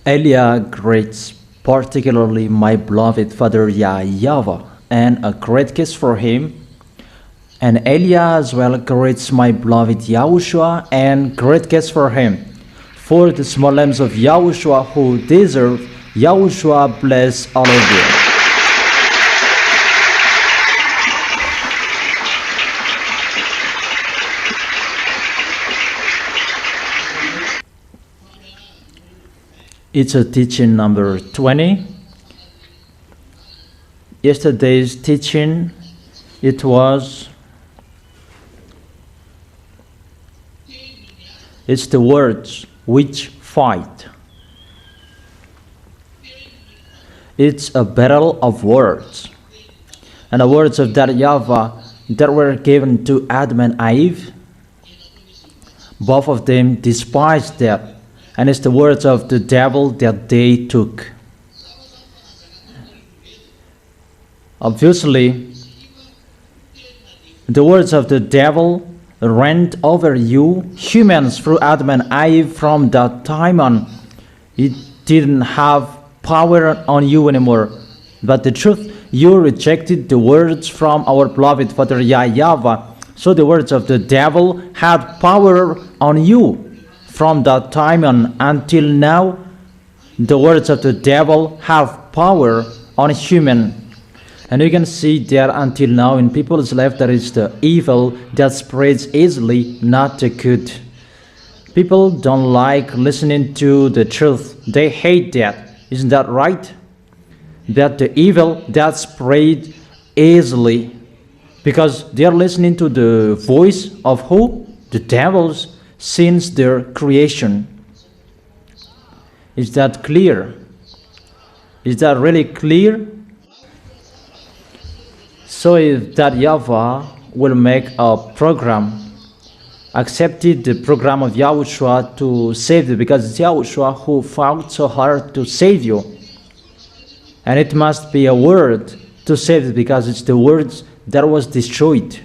Elia greets particularly my beloved father YAHVAH, and a great kiss for him. And Elia as well greets my beloved YAHOSHUA, and great kiss for him. For the small lambs of YAHOSHUA who deserve, YAHOSHUA bless all of you. It's a teaching number 20. Yesterday's teaching, it's the words which fight. It's a battle of words. And the words of that YAHVAH that were given to Adam and Eve, both of them despised that. And it's the words of the devil that they took. Obviously, the words of the devil reigned over you, humans, through Adam and Eve from that time on. It didn't have power on you anymore. But the truth, you rejected the words from our beloved Father YAHVAH. So the words of the devil had power on you. From that time on until now, the words of the devil have power on human. And you can see that until now in people's life there is the evil that spreads easily, not the good. People don't like listening to the truth. They hate that. Isn't that right? That the evil that spread easily because they are listening to the voice of who? The devils. Since their creation. Is that clear? Is that really clear? So if that YAHVAH will make a program, accepted the program of YAHOSHUA to save you, because it's YAHOSHUA who fought so hard to save you. And it must be a word to save you, because it's the words that was destroyed.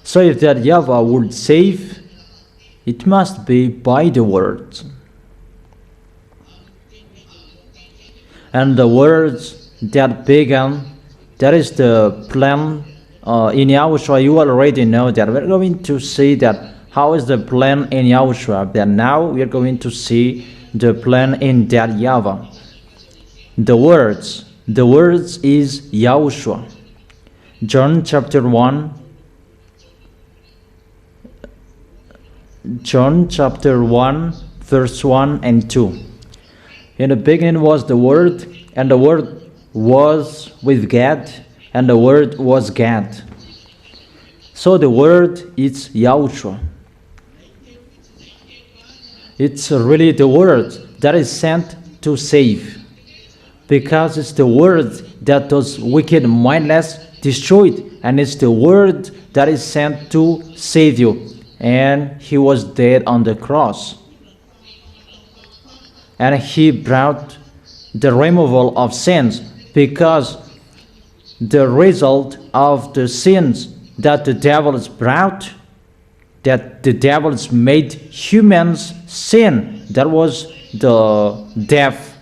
So if that YAHVAH would save, it must be by the words. And the words that began, that is the plan in YAHOSHUA. You already know that. We're going to see that how is the plan in YAHOSHUA. Then now we are going to see the plan in that YAHVAH. The words is YAHOSHUA. John chapter 1, verse 1 and 2. In the beginning was the Word, and the Word was with God, and the Word was God. So the Word is YAHOSHUA. It's really the Word that is sent to save, because it's the Word that those wicked, mindless destroyed, and it's the Word that is sent to save you. And he was dead on the cross. And he brought the removal of sins, because the result of the sins that the devil has brought, that the devil has made humans sin, that was the death.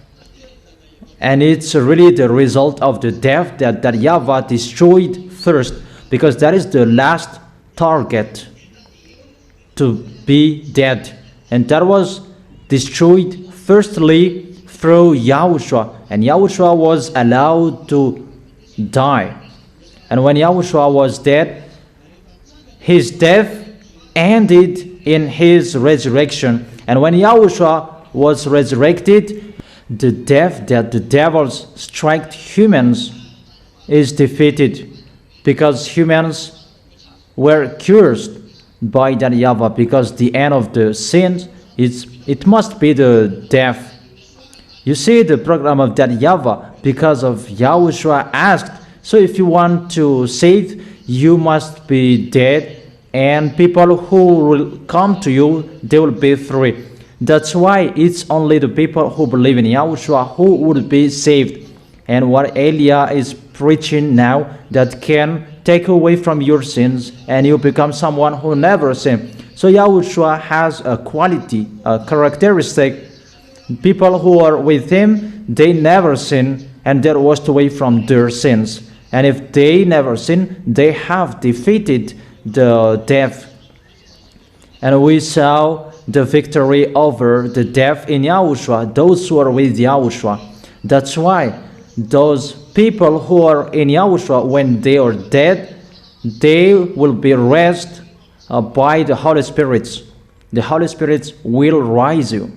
And it's really the result of the death that YAHVAH destroyed first, because that is the last target to be dead, and that was destroyed firstly through YAHOSHUA, and YAHOSHUA was allowed to die. And when YAHOSHUA was dead, his death ended in his resurrection. And when YAHOSHUA was resurrected, the death that the devils struck humans is defeated, because humans were cursed by that YAHVAH, because the end of the sins it must be the death. You see the program of that YAHVAH, because of YAHOSHUA asked, so if you want to save, you must be dead, and people who will come to you, they will be free. That's why it's only the people who believe in YAHOSHUA who would be saved. And what Elia is preaching now, that can take away from your sins, and you become someone who never sin. So Yahushua has a quality, a characteristic. People who are with him, they never sin, and they're washed away from their sins. And if they never sin, they have defeated the death. And we saw the victory over the death in Yahushua, those who are with Yahushua. That's why those people who are in Yahushua, when they are dead, they will be raised by the Holy Spirit. The Holy Spirit will rise you.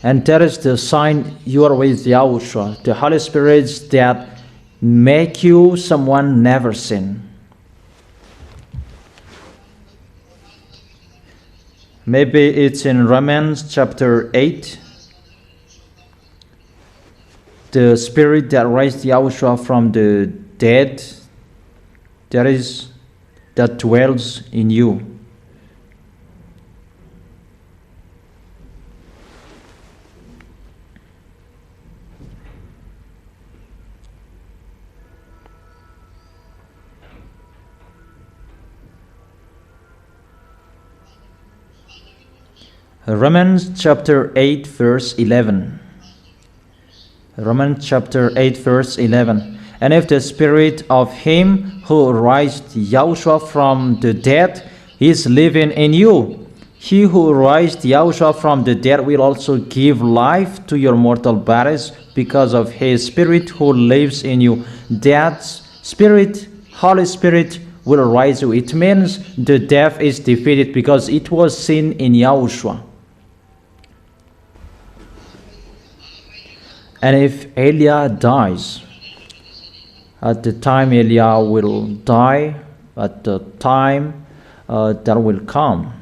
And that is the sign you are with Yahushua. The Holy Spirits that make you someone never sin. Maybe it's in Romans chapter 8. The Spirit that raised Yahushua from the dead, that dwells in you. Romans chapter 8 verse 11. Romans chapter 8 verse 11. And if the spirit of him who raised Yahushua from the dead is living in you, he who raised Yahushua from the dead will also give life to your mortal bodies because of his spirit who lives in you. That spirit, Holy Spirit, will rise you. It means the death is defeated because it was seen in Yahushua. And if Eliah dies, at the time Eliah will die, at the time that will come,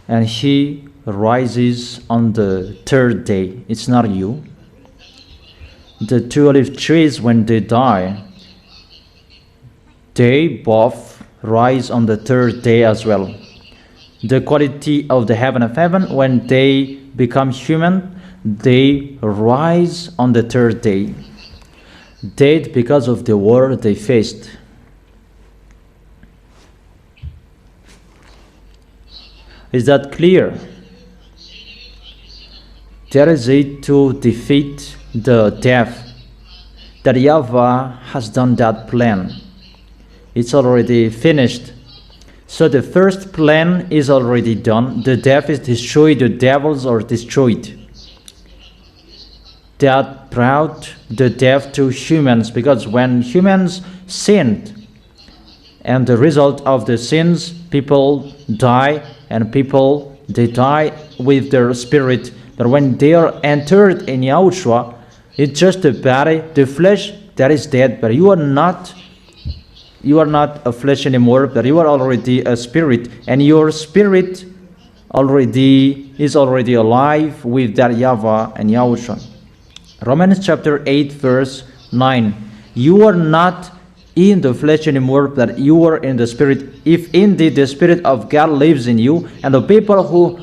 and he rises on the third day. It's not you. The two olive trees, when they die, they both rise on the third day as well. The quality of the heaven of heaven, when they become human, they rise on the third day. Dead because of the war they faced. Is that clear? That is it, to defeat the death. That YAHVAH has done that plan. It's already finished. So the first plan is already done. The death is destroyed. The devils are destroyed. That brought the death to humans, because when humans sinned, and the result of the sins, people die, and people, they die with their spirit. But when they are entered in Yahushua, it's just the body, the flesh that is dead, but you are not a flesh anymore, but you are already a spirit, and your spirit is already alive with that YAHVAH and Yahushua. Romans chapter 8 verse 9. You are not in the flesh anymore, but you are in the spirit, if indeed the Spirit of God lives in you. And the people who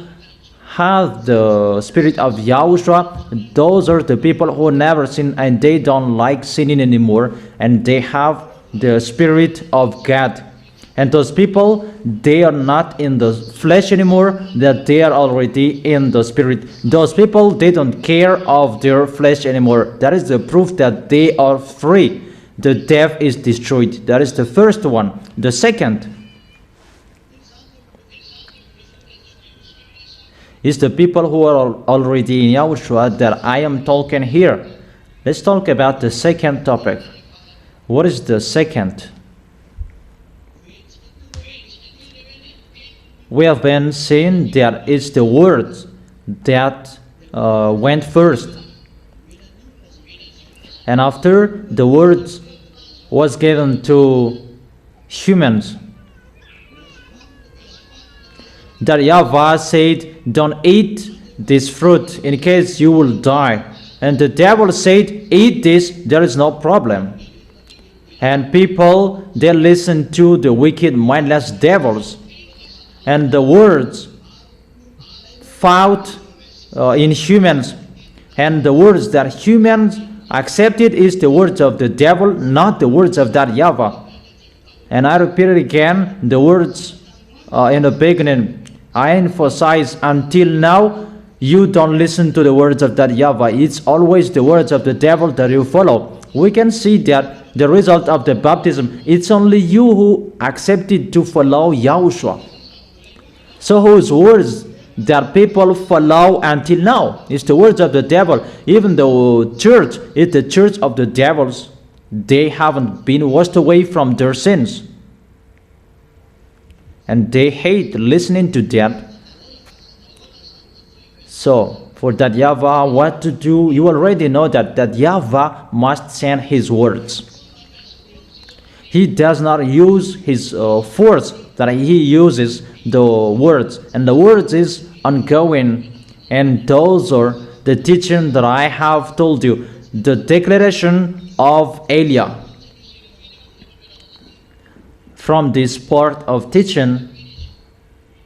have the Spirit of Yahushua, those are the people who never sin, and they don't like sinning anymore, and they have the Spirit of God. And those people, they are not in the flesh anymore, that they are already in the Spirit. Those people, they don't care of their flesh anymore. That is the proof that they are free. The death is destroyed. That is the first one. The second is the people who are already in Yahushua that I am talking here. Let's talk about the second topic. What is the second? We have been saying that it's the words that went first. And after the words was given to humans, that YAHVAH said, don't eat this fruit in case you will die. And the devil said, eat this, there is no problem. And people, they listen to the wicked, mindless devils. And the words fought in humans. And the words that humans accepted is the words of the devil, not the words of that YAHVAH. And I repeat it again, the words in the beginning, I emphasize, until now, you don't listen to the words of that YAHVAH. It's always the words of the devil that you follow. We can see that the result of the baptism, it's only you who accepted to follow Yahushua. So whose words that people follow until now? It's the words of the devil. Even the church is the church of the devils. They haven't been washed away from their sins. And they hate listening to that. So, for that YAHVAH, what to do? You already know that YAHVAH must send his words. He does not use his force, that he uses the words. And the words is ongoing. And those are the teaching that I have told you. The declaration of Eliah. From this part of teaching,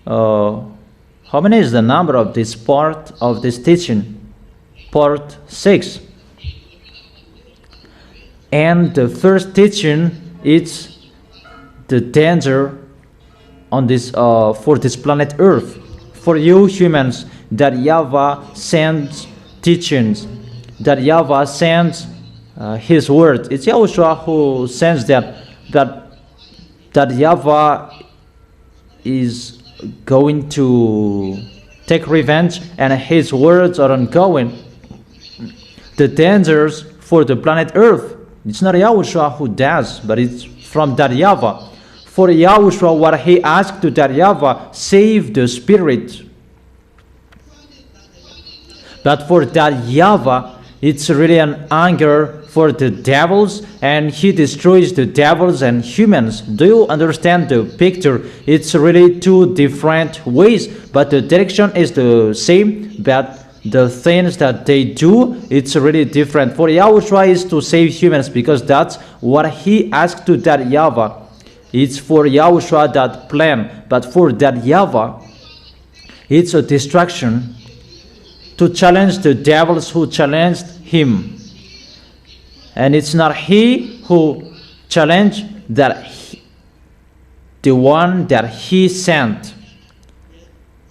how many is the number of this part of this teaching? Part 6. And the first teaching is the danger on this for this planet Earth. For you humans, that YAHVAH sends teachings, that YAHVAH sends his word. It's Yahushua who sends that YAHVAH is going to take revenge, and his words are ongoing. The dangers for the planet Earth, it's not Yahushua who does, but it's from that YAHVAH. For Yahushua, what he asked to that YAHVAH, save the spirit. But for that YAHVAH, it's really an anger for the devils, and he destroys the devils and humans. Do you understand the picture? It's really two different ways, but the direction is the same, but the things that they do, it's really different. For Yahushua is to save humans, because that's what he asked to that YAHVAH. It's for Yahushua that plan, but for that YAHVAH, it's a distraction to challenge the devils who challenged him. And it's not he who challenged, the one that he sent.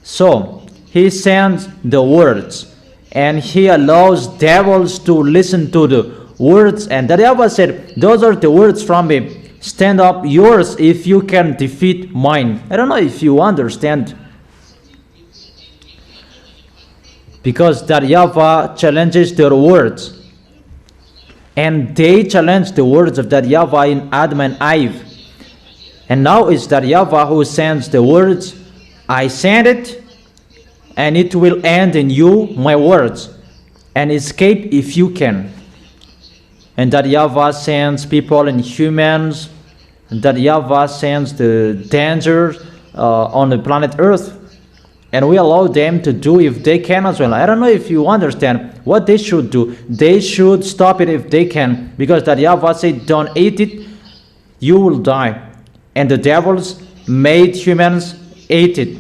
So he sends the words, and he allows devils to listen to the words. And the devil said, those are the words from me. Stand up yours if you can defeat mine. I don't know if you understand. Because that YAHVAH challenges their words. And they challenge the words of that YAHVAH in Adam and Eve. And now it's that YAHVAH who sends the words, I send it, and it will end in you, my words, and escape if you can. And that YAHVAH sends people and humans, and that YAHVAH sends the dangers on the planet Earth. And we allow them to do if they can as well. I don't know if you understand what they should do. They should stop it if they can, because that YAHVAH said, don't eat it, you will die. And the devils made humans eat it.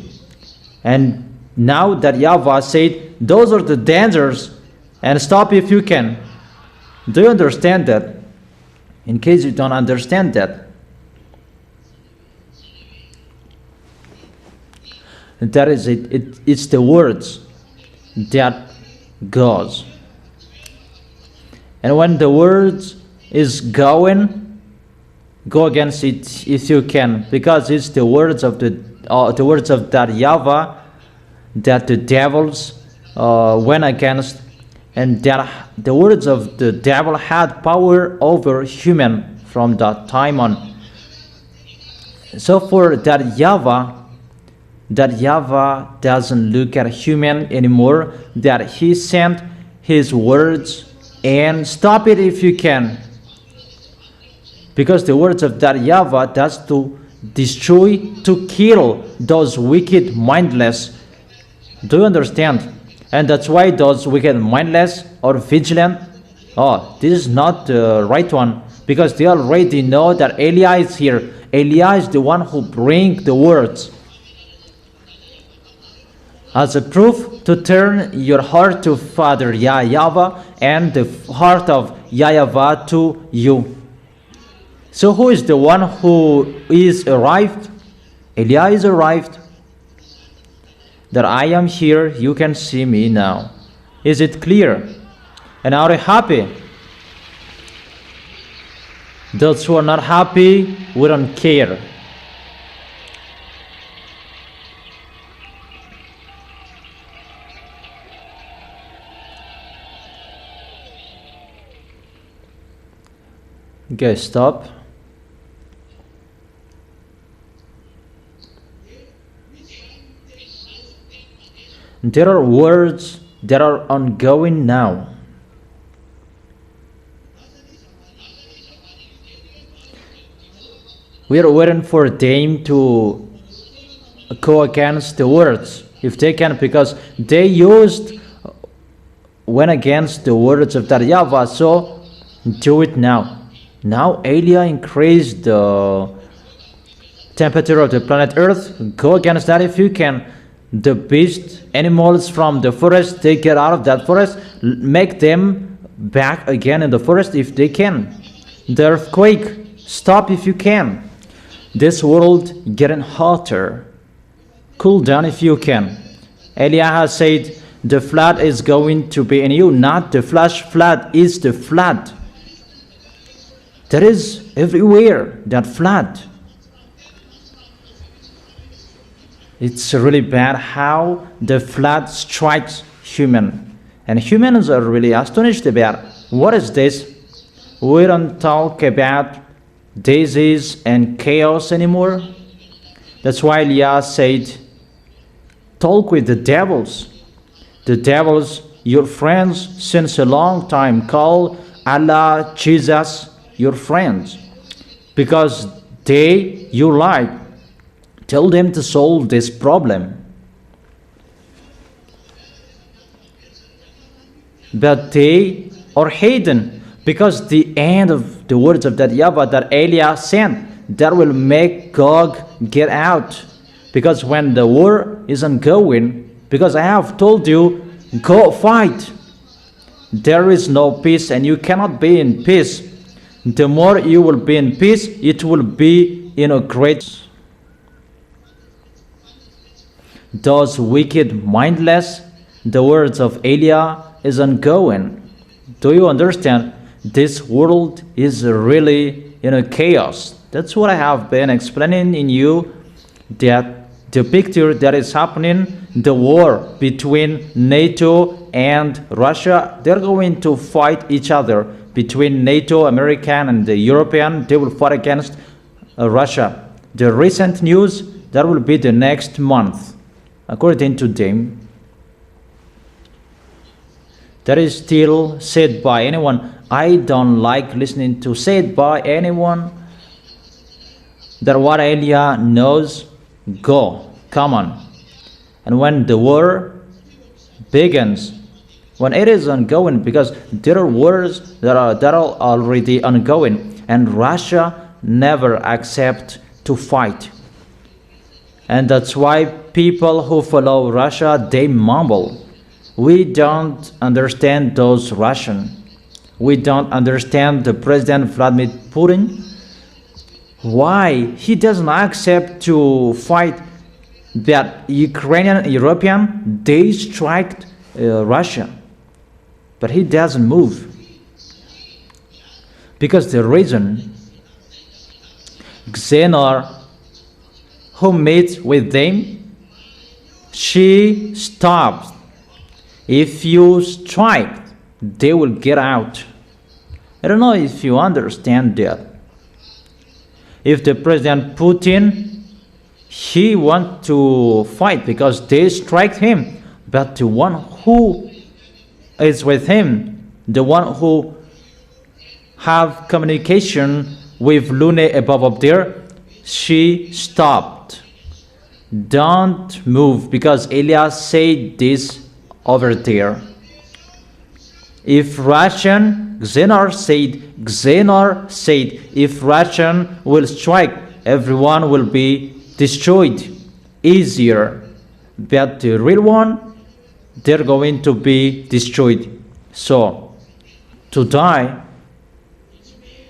And now that YAHVAH said, those are the dangers, and stop if you can. Do you understand that? In case you don't understand that. That is it. It's the words that goes. And when the words is going, go against it if you can, because it's the words of the words of that YAHVAH that the devils went against, and that the words of the devil had power over human from that time on. So for that YAHVAH doesn't look at human anymore, that he sent his words, and stop it if you can. Because the words of that YAHVAH does to destroy, to kill those wicked mindless. Do you understand? And that's why those wicked mindless or vigilant, this is not the right one, because they already know that Eliah is here. Eliah is the one who brings the words. As a proof to turn your heart to Father YAHVAH and the heart of YAHVAH to you. So who is the one who is arrived? Eliah is arrived. That I am here, you can see me now. Is it clear? And are you happy? Those who are not happy, we don't care. Okay, stop. There are words that are ongoing now. We are waiting for them to go against the words, if they can, because they went against the words of that YAHVAH. So do it now. Now Eliah increased the temperature of the planet Earth. Go against that if you can. The beasts, animals from the forest, they get out of that forest. Make them back again in the forest if they can. The earthquake, stop if you can. This world getting hotter. Cool down if you can. Eliah has said the flood is going to be in you, not the flash flood, is the flood. There is everywhere that flood. It's really bad how the flood strikes human. And humans are really astonished about what is this. We don't talk about disease and chaos anymore. That's why Eliah said, talk with the devils. The devils, your friends since a long time, call Allah, Jesus, your friends. Because you like. Tell them to solve this problem. But they are hidden, because the end of the words of that YAHVAH that Eliah sent, that will make Gog get out. Because when the war is ongoing, because I have told you, go fight. There is no peace and you cannot be in peace. The more you will be in peace, it will be in a great. Those wicked, mindless, the words of Eliah is ongoing. Do you understand? This world is really in a chaos. That's what I have been explaining in you, that the picture that is happening, the war between NATO and Russia, they're going to fight each other. Between NATO, American, and the European, they will fight against Russia. The recent news, that will be the next month. According to them, that is still said by anyone. I don't like listening to said by anyone. That what Eliah knows, go, come on. And when the war begins, when it is ongoing, because there are wars that are already ongoing, and Russia never accept to fight. And that's why people who follow Russia, they mumble. We don't understand those Russians. We don't understand the President Vladimir Putin. Why he doesn't accept to fight that Ukrainian, European, they strike Russia. But he doesn't move. Because the reason, Xenor, who meets with them, she stops. If you strike, they will get out. I don't know if you understand that. If the President Putin, he wants to fight because they strike him, but the one who is with him, the one who have communication with Lune above up there, she stopped. Don't move, because Eliah said this over there. If Russian, Xenor said, if Russian will strike, everyone will be destroyed easier. But the real one, they're going to be destroyed. So, to die,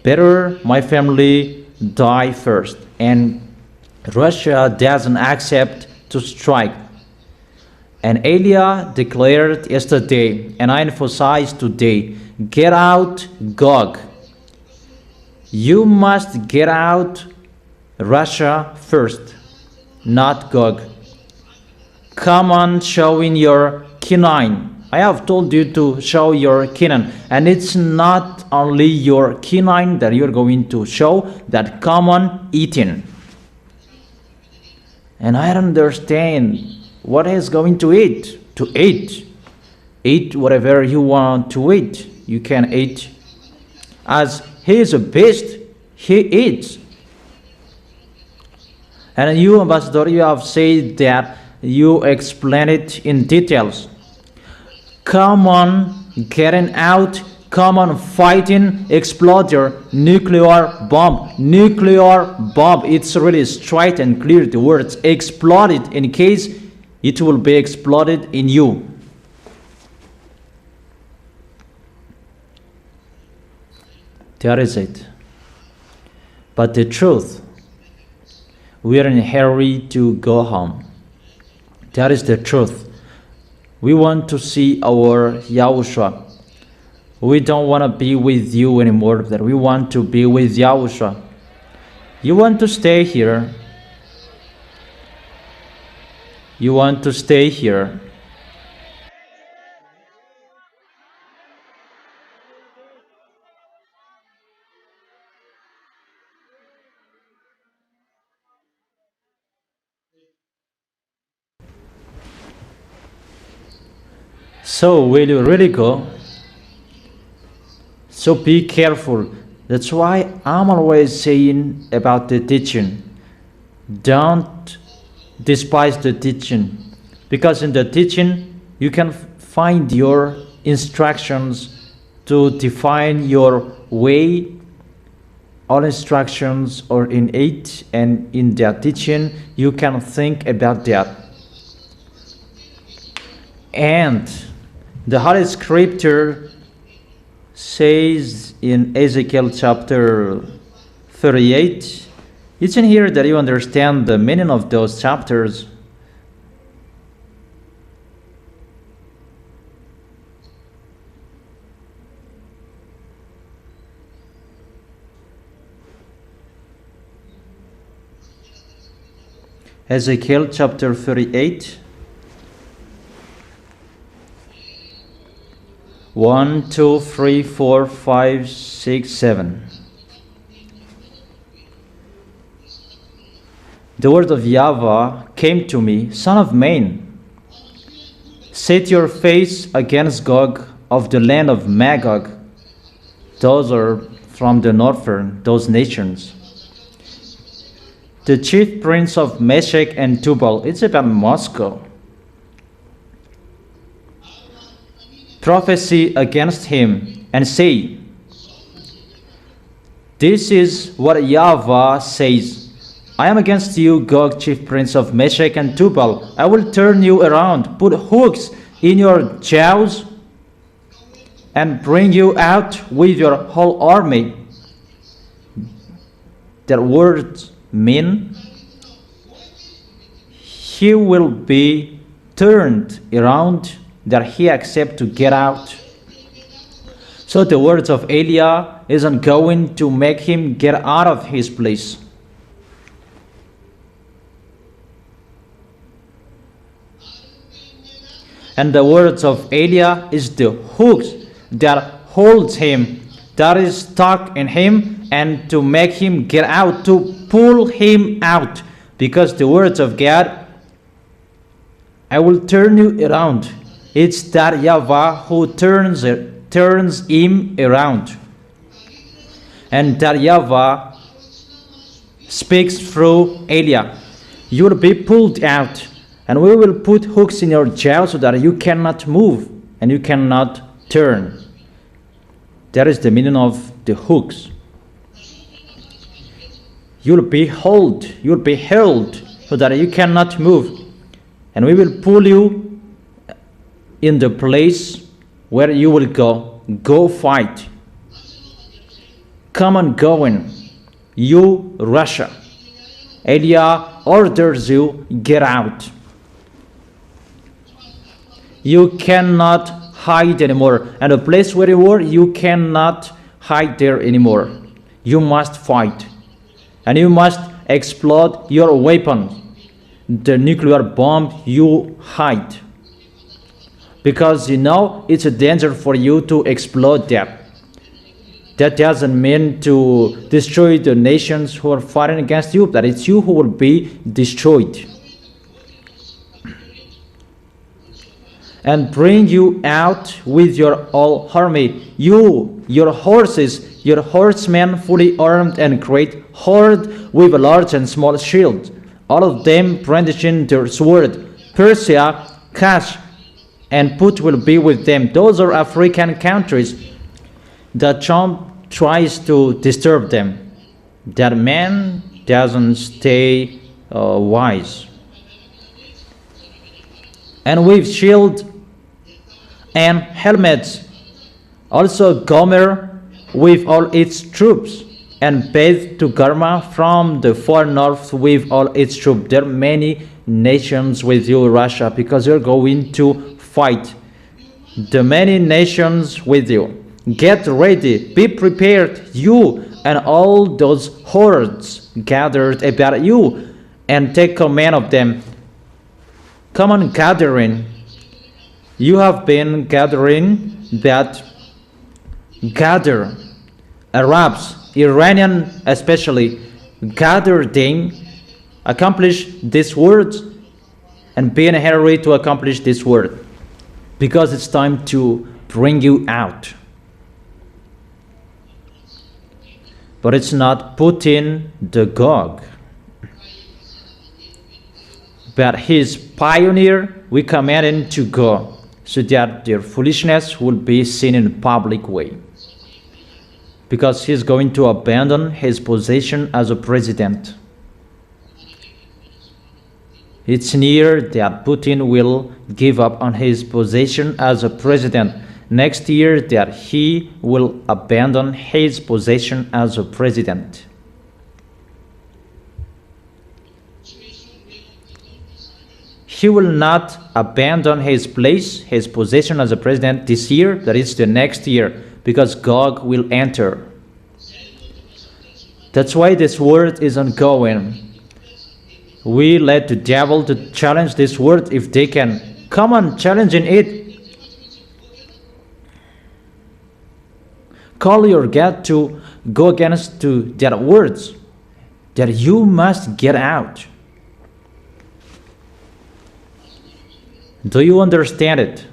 Better my family die first. And Russia doesn't accept to strike. And Elia declared yesterday, and I emphasize today, get out, Gog. You must get out Russia first, not Gog. Come on, showing your canine. I have told you to show your canine, and it's not only your canine that you're going to show, that come on eating. And I don't understand what is going to eat. To eat. Eat whatever you want to eat. You can eat. As he is a beast, he eats. And you, Ambassador, you have said that you explain it in details. Come on, getting out. Come on, fighting. Explode your nuclear bomb. Nuclear bomb. It's really straight and clear. The words exploded in case it will be exploded in you. That is it. But the truth, we are in a hurry to go home. That is the truth. We want to see our Yahushua. We don't want to be with you anymore, that we want to be with Yahushua. You want to stay here. You want to stay here. So will you really go? So be careful. That's why I'm always saying about the teaching. Don't despise the teaching. Because in the teaching, you can find your instructions to define your way. All instructions are in it, and in their teaching, you can think about that. And the Holy Scripture says in Ezekiel chapter 38, it's in here that you understand the meaning of those chapters. Ezekiel chapter 38. 1, 2, 3, 4, 5, 6, 7. The word of YAHVAH came to me, Son of man, set your face against Gog of the land of Magog. Those are from the northern, those nations. The chief prince of Meshech and Tubal. It's about Moscow. Prophesy against him and say, this is what YAHVAH says. I am against you, Gog, chief prince of Meshech and Tubal. I will turn you around, put hooks in your jaws, and bring you out with your whole army. That words mean he will be turned around, that he accept to get out. So the words of Elia isn't going to make him get out of his place. And the words of Elia is the hooks that holds him, that is stuck in him, and to make him get out, to pull him out. Because the words of God, I will turn you around. It's that YAHVAH who turns him around. And that YAHVAH speaks through Elia. You will be pulled out, and we will put hooks in your jaws so that you cannot move and you cannot turn. That is the meaning of the hooks. You'll be held so that you cannot move. And we will pull you in the place where you will go. Go fight. come on going, you Russia. Eliah orders you, get out. You cannot hide anymore. And the place where you were, you cannot hide there anymore. You must fight. And you must explode your weapons. The nuclear bomb, you hide. Because you know it's a danger for you to explode that. That doesn't mean to destroy the nations who are fighting against you, that it's you who will be destroyed. And bring you out with your whole army, you, your horses, your horsemen fully armed and great horde with a large and small shield, all of them brandishing their sword. Persia, Cush, and Put will be with them. Those are African countries. The Trump tries to disturb them. That man doesn't stay wise. And with shield and helmets, also Gomer with all its troops, and Beth to Garma from the far north with all its troops. There are many nations with you, Russia, because you're going to fight. The many nations with you. Get ready, be prepared, you and all those hordes gathered about you, and take command of them. Come on, gathering. You have been gathering that gather. Arabs, Iranian especially, gather them, accomplish this word, and be in a hurry to accomplish this word, because it's time to bring you out. But it's not Putin the Gog, but his pioneer. We command him to go, so that their foolishness will be seen in a public way, because he's going to abandon his position as a president. It's near that Putin will give up on his position as a president. Next year that he will abandon his position as a president. He will not abandon his place, his position as a president this year, that is the next year, because Gog will enter. That's why this word is ongoing. We let the devil to challenge this word if they can. Come on, challenging it. Call your God to go against to their words, that you must get out. Do you understand it?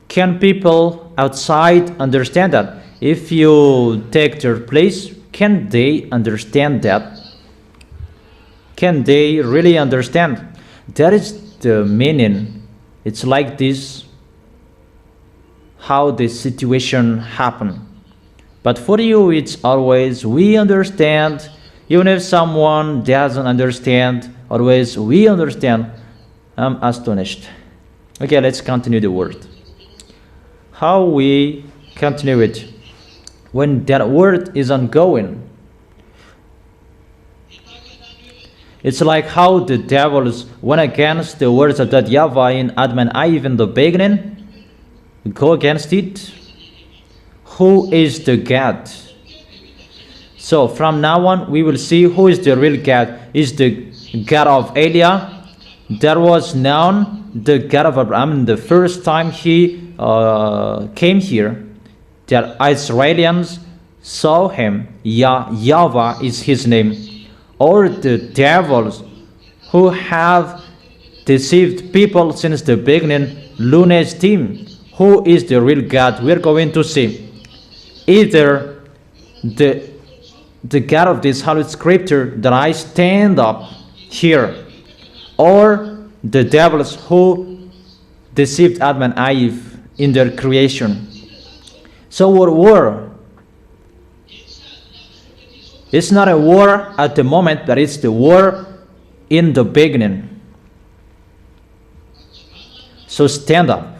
Can people outside understand that? If you take their place, can they understand that? Can they really understand? That is the meaning. It's like this, how the situation happened. But for you, it's always we understand. Even if someone doesn't understand, always we understand. I'm astonished. Okay, let's continue the word. How we continue it? When that word is ongoing, it's like how the devils went against the words of that YAHVAH in Adam and Eve in the beginning. Go against it. Who is the God? So from now on, we will see who is the real God. Is the God of Eliah. That was known, the God of Abraham, the first time he came here. The Israelians saw him. YAHVAH is his name. Or the devils who have deceived people since the beginning, Lune's team. Who is the real God? We're going to see. Either the God of this Holy Scripture that I stand up here, or the devils who deceived Adam and Eve in their creation. So what war? It's not a war at the moment, but it's the war in the beginning. So stand up.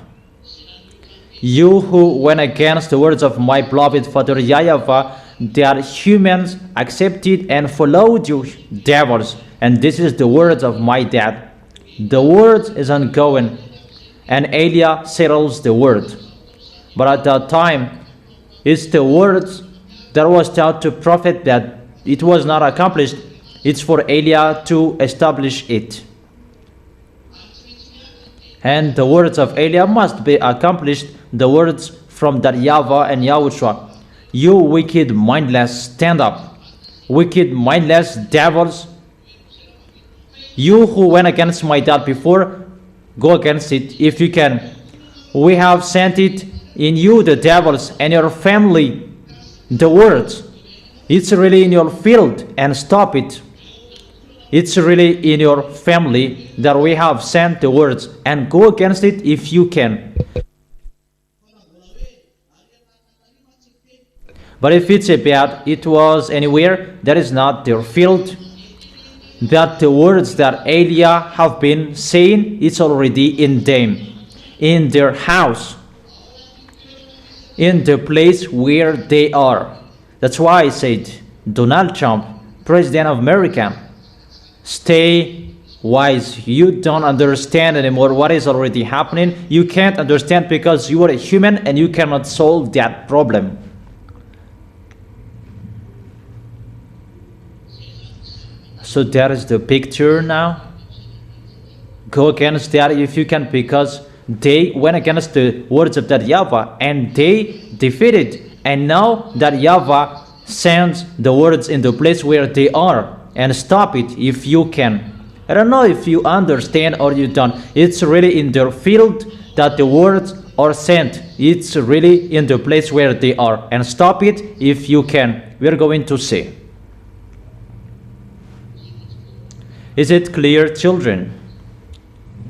You who went against the words of my beloved Father YAHVAH, that humans accepted and followed you devils. And this is the words of my dad. The word is ongoing, and Eliah settles the word. But at that time, it's the words that was taught to prophet that it was not accomplished. It's for Eliah to establish it. And the words of Eliah must be accomplished, the words from that YAHVAH and YAHOSHUA. You wicked, mindless, stand up. Wicked, mindless devils. You who went against my dad before, go against it if you can. We have sent it in you, the devils, and your family, the words. It's really in your field, and stop it. It's really in your family that we have sent the words, and go against it if you can. But if it's about it was anywhere, that is not their field. That the words that Eliah have been saying, it's already in them, in their house, in the place where they are. That's why I said, Donald Trump, President of America, stay wise. You don't understand anymore what is already happening. You can't understand because you are a human and you cannot solve that problem. So that is the picture now. Go against that if you can, because they went against the words of that YAHVAH and they defeated. And now that YAHVAH sends the words in the place where they are, and stop it if you can. I don't know if you understand or you don't. It's really in their field that the words are sent. It's really in the place where they are, and stop it if you can. We're going to see. Is it clear, children?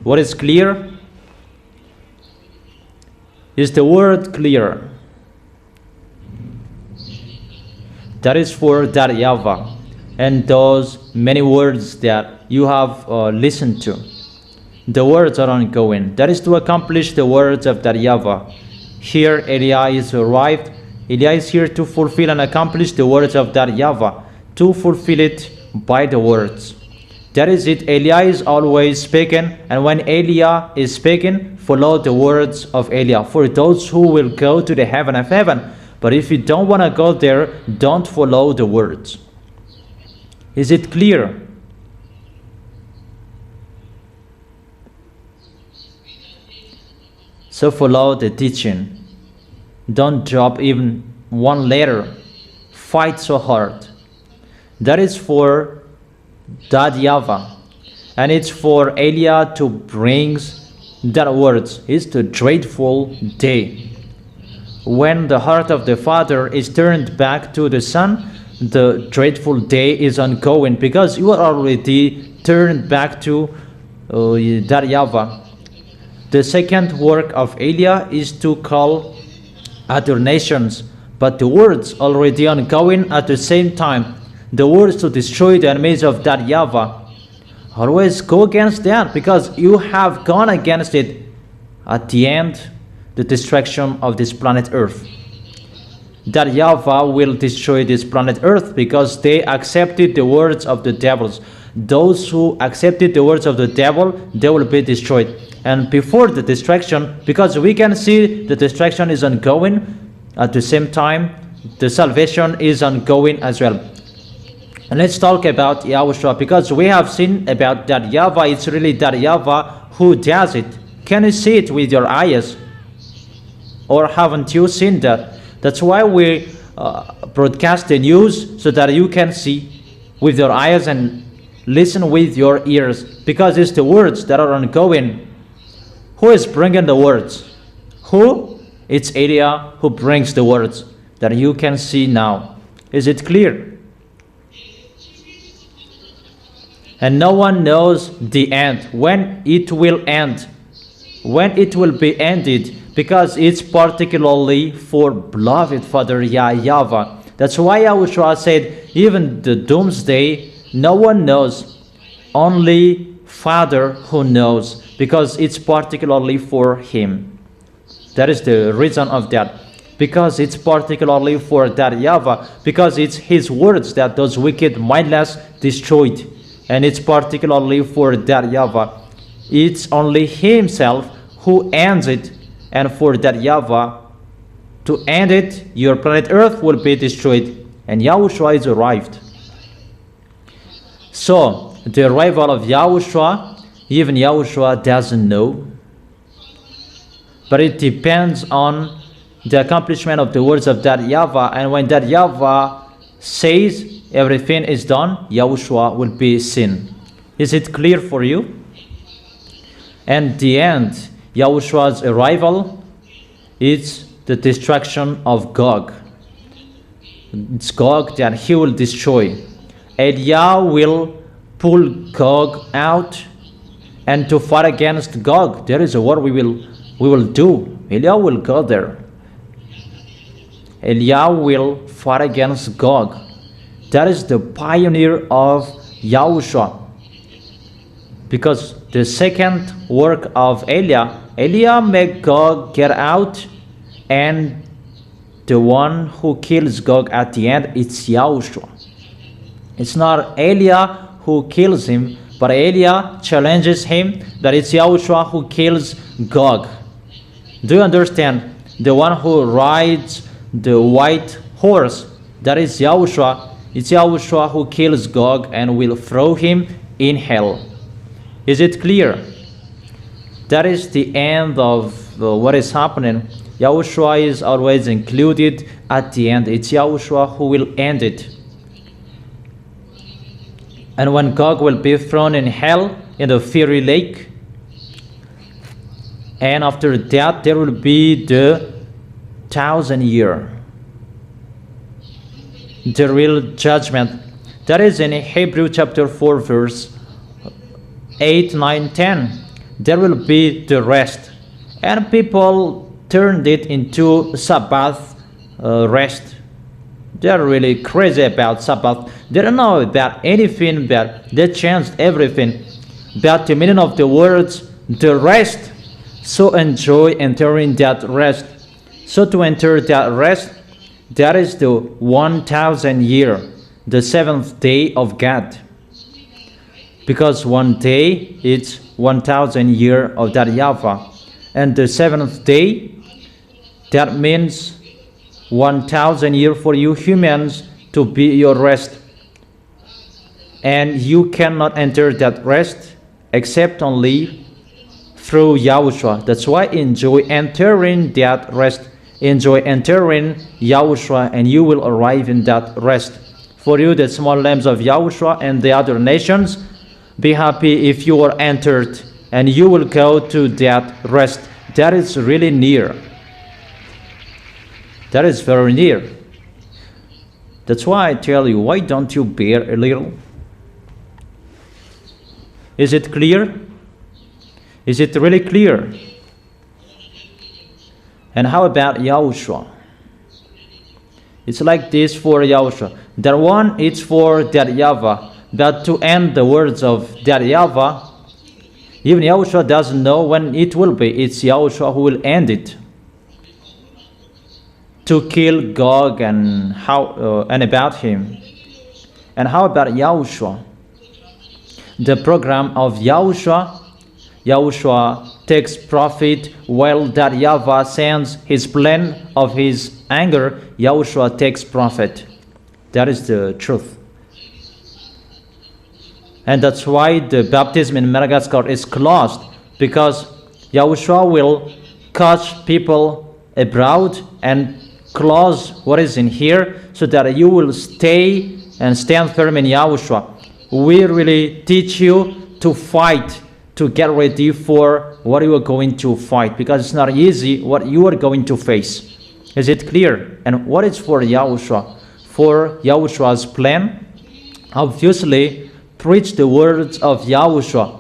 What is clear? Is the word clear? That is for that YAHVAH and those many words that you have listened to. The words are ongoing. That is to accomplish the words of that YAHVAH. Here Eliah is arrived. Eliah is here to fulfill and accomplish the words of that YAHVAH, to fulfill it by the words. That is it. Eliah is always speaking, and when Eliah is speaking, follow the words of Eliah. For those who will go to the heaven of heaven. But if you don't want to go there, don't follow the words. Is it clear? So follow the teaching. Don't drop even one letter. Fight so hard. That is for that YAHVAH, and it's for Eliah to bring that words. It's the dreadful day when the heart of the father is turned back to the son. The dreadful day is ongoing because you are already turned back to that YAHVAH. The second work of Eliah is to call other nations, but the words already ongoing at the same time. The words to destroy the enemies of that YAHVAH. Always go against that because you have gone against it. At the end, the destruction of this planet Earth. That YAHVAH will destroy this planet Earth because they accepted the words of the devils. Those who accepted the words of the devil, they will be destroyed. And before the destruction, because we can see the destruction is ongoing, at the same time, the salvation is ongoing as well. And let's talk about YAHOSHUA, because we have seen about that YAHVAH. It's really that YAHVAH who does it. Can you see it with your eyes? Or haven't you seen that? That's why we broadcast the news, so that you can see with your eyes and listen with your ears, because it's the words that are ongoing. Who is bringing the words? Who? It's Eliah who brings the words that you can see now. Is it clear? And no one knows the end, when it will end, when it will be ended, because it's particularly for beloved Father YAHVAH. That's why YAHOSHUA said, even the doomsday, no one knows, only Father who knows, because it's particularly for him. That is the reason of that. Because it's particularly for that YAHVAH, because it's his words that those wicked, mindless, destroyed. And it's particularly for that YAHVAH. It's only himself who ends it. And for that YAHVAH to end it, your planet Earth will be destroyed. And Yahushua is arrived. So, the arrival of Yahushua, even Yahushua doesn't know. But it depends on the accomplishment of the words of that YAHVAH. And when that YAHVAH says everything is done, Yahushua will be seen. Is it clear for you? And the end, Yahushua's arrival, is the destruction of Gog. It's Gog that he will destroy. And Yah will pull Gog out, and to fight against Gog, there is a war we will do. Eliah will go there. Eliah will fight against Gog. That is the pioneer of Yahushua. Because the second work of Eliah make Gog get out, and the one who kills Gog at the end, it's Yahushua. It's not Eliah who kills him, but Eliah challenges him that it's Yahushua who kills Gog. Do you understand? The one who rides the white horse, that is Yahushua. It's Yahushua who kills Gog and will throw him in hell. Is it clear? That is the end of what is happening. Yahushua is always included at the end. It's Yahushua who will end it. And when Gog will be thrown in hell, in the fiery lake, and after that there will be the 1,000-year, the real judgment. That is in Hebrew chapter 4 verse 8, 9, 10. There will be the rest. And people turned it into Sabbath rest. They're really crazy about Sabbath. They don't know about anything, but they changed everything. But the meaning of the words, the rest. So enjoy entering that rest. So to enter that rest, that is the 1,000 year, the seventh day of God. Because one day it's 1,000 year of that YAHVAH. And the seventh day, that means 1,000 year for you humans to be your rest. And you cannot enter that rest except only through Yahushua. That's why enjoy entering that rest. Enjoy entering Yahushua, and you will arrive in that rest. For you, the small lambs of Yahushua and the other nations, be happy if you are entered, and you will go to that rest. That is really near. That is very near. That's why I tell you, why don't you bear a little? Is it clear? Is it really clear? And how about Yahushua? It's like this for Yahushua. That one, it's for that YAHVAH. But to end the words of that YAHVAH, even Yahushua doesn't know when it will be. It's Yahushua who will end it. To kill Gog and and about him. And how about Yahushua? The program of Yahushua. Yahushua takes profit while that YAHVAH sends his plan of his anger. Yahushua takes profit. That is the truth. And that's why the baptism in Madagascar is closed, because Yahushua will catch people abroad and close what is in here, so that you will stay and stand firm in Yahushua. We really teach you to fight, to get ready for what you are going to fight, because it's not easy what you are going to face. Is it clear? And what is for Yahushua? For Yahushua's plan, obviously, preach the words of Yahushua.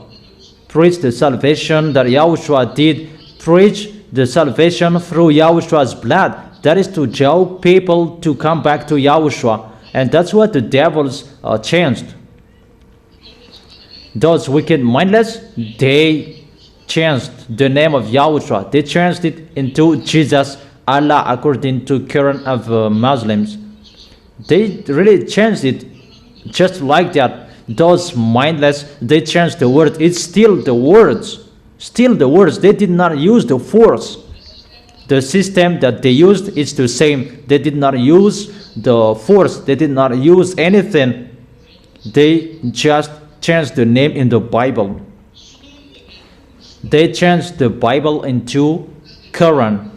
Preach the salvation that Yahushua did. Preach the salvation through Yahushua's blood. That is to draw people to come back to Yahushua. And that's what the devils changed. Those wicked mindless, they changed the name of Yahushua. They changed it into Jesus, Allah, according to current of Muslims. They really changed it just like that. Those mindless, they changed the word. It's still the words. Still the words. They did not use the force. The system that they used is the same. They did not use the force. They did not use anything. They just changed the name in the Bible. They changed the Bible into Quran.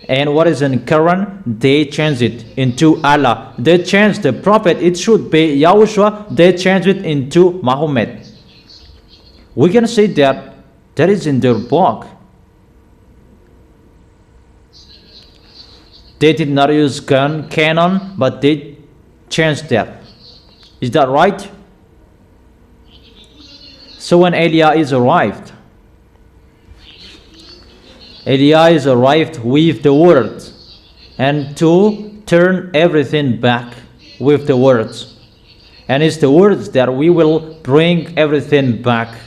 And what is in Quran? They changed it into Allah. They changed the prophet. It should be Yahushua. They changed it into Muhammad. We can say that is in their book. They did not use canon, but they changed that. Is that right? So when Elias arrived, Elias arrived with the word, and to turn everything back with the words. And it's the words that we will bring everything back.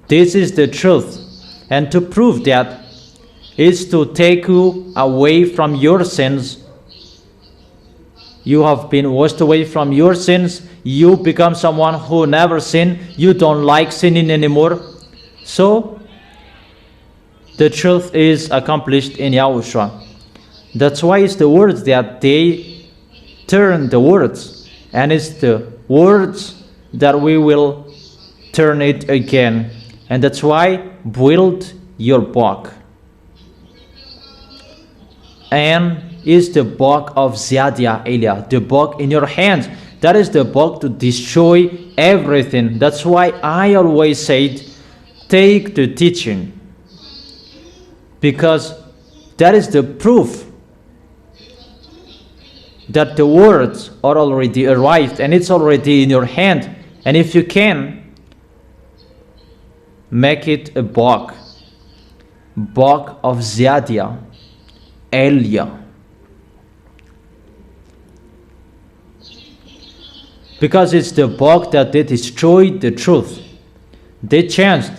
This is the truth. And to prove that is to take you away from your sins. You have been washed away from your sins. You become someone who never sinned. You don't like sinning anymore. So the truth is accomplished in Yahushua. That's why it's the words that they turn the words. And it's the words that we will turn it again. And that's why build your book. And is the book of Ziadia Elia, the book in your hands. That is the book to destroy everything. That's why I always said, take the teaching. Because that is the proof that the words are already arrived and it's already in your hand. And if you can, make it a book of Ziadia Elia. Because it's the book that they destroyed the truth. They changed.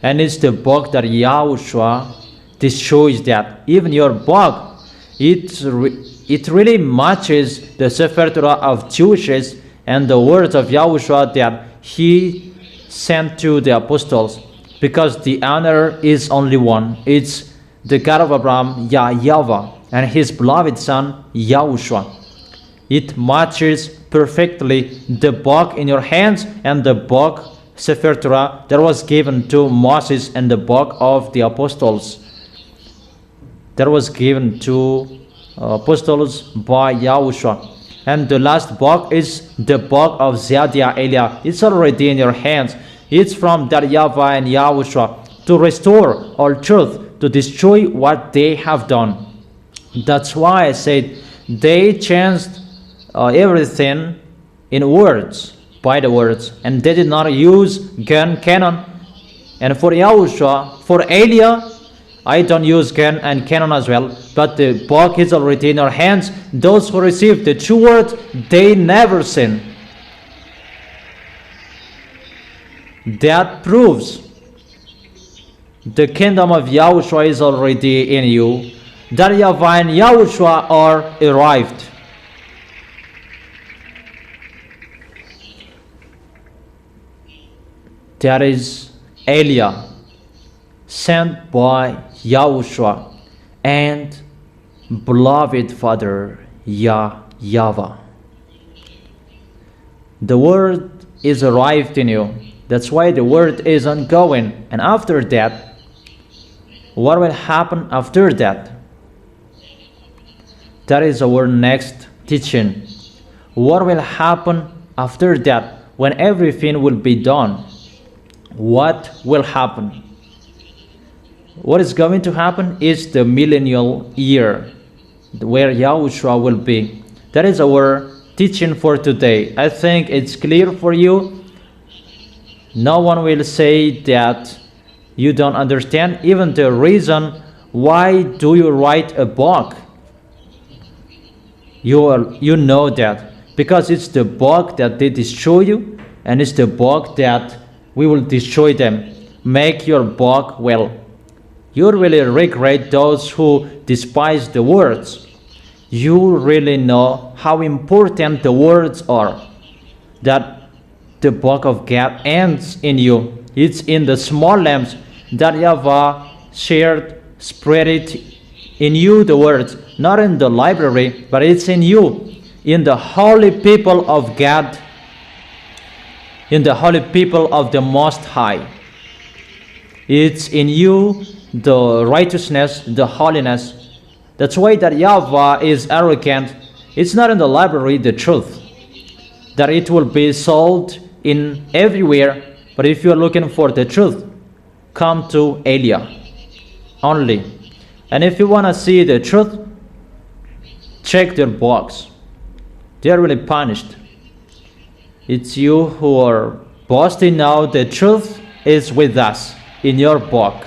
And it's the book that Yahushua destroys that. Even your book, it really matches the Sefer Torah of Jewishes and the words of Yahushua that he sent to the apostles. Because the honor is only one. It's the God of Abraham, YAHVAH, and his beloved son, Yahushua. It matches perfectly the book in your hands and the book, Sefer Torah, that was given to Moses, and the book of the apostles that was given to apostles by Yahushua. And the last book is the book of Ziadia Elia. It's already in your hands. It's from that YAHVAH and Yahushua to restore all truth, to destroy what they have done. That's why I said they changed everything in words, by the words, and they did not use canon. And for Yahushua, for Elia, I don't use and canon as well, but the book is already in our hands. Those who receive the true word, they never sin. That proves the kingdom of Yahushua is already in you. That YAHVAH and Yahushua are arrived. That is Elia, sent by Yahushua and beloved Father YAHVAH. The word is arrived in you. That's why the word is ongoing. And after that, what will happen after that? That is our next teaching. What will happen after that when everything will be done? What will happen? What is going to happen is the millennial year where Yahushua will be. That is our teaching for today. I think it's clear for you. No one will say that you don't understand even the reason why do you write a book. You know that because it's the book that they destroy you, and it's the book that we will destroy them. make your book well. You really regret those who despise the words. You really know how important the words are, that the book of God ends in you. It's in the small lamps that YAHVAH shared, spread it in you, the words, not in the library, but it's in you, in the holy people of God, in the holy people of the Most High. It's in you, the righteousness, the holiness. That's why that YAHVAH is arrogant. It's not in the library, the truth, that it will be sold in everywhere. But if you are looking for the truth, come to Elia only. And if you want to see the truth, check their books. They are really punished. It's you who are boasting now. The truth is with us in your book.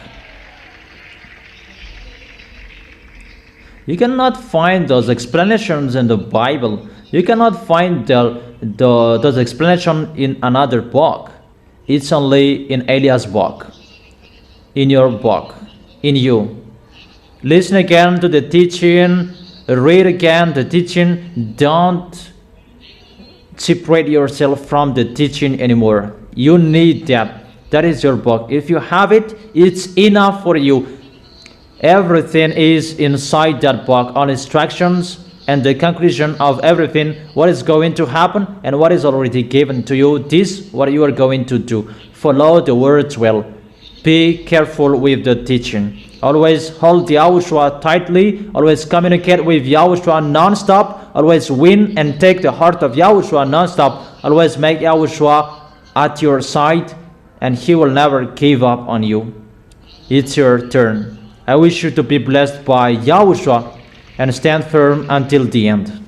You cannot find those explanations in the Bible. You cannot find those explanations in another book. It's only in Eliah's book, in your book, in you. Listen again to the teaching. Read again the teaching. Don't separate yourself from the teaching anymore. You need that. That is your book. If you have it, it's enough for you. Everything is inside that book, all instructions and the conclusion of everything, what is going to happen and what is already given to you. This what you are going to do. Follow the words well. Be careful with the teaching. Always hold YAHOSHUA tightly. Always communicate with YAHOSHUA non-stop. Always win and take the heart of YAHOSHUA non-stop. Always make YAHOSHUA at your side, and He will never give up on you. It's your turn. I wish you to be blessed by YAHOSHUA and stand firm until the end.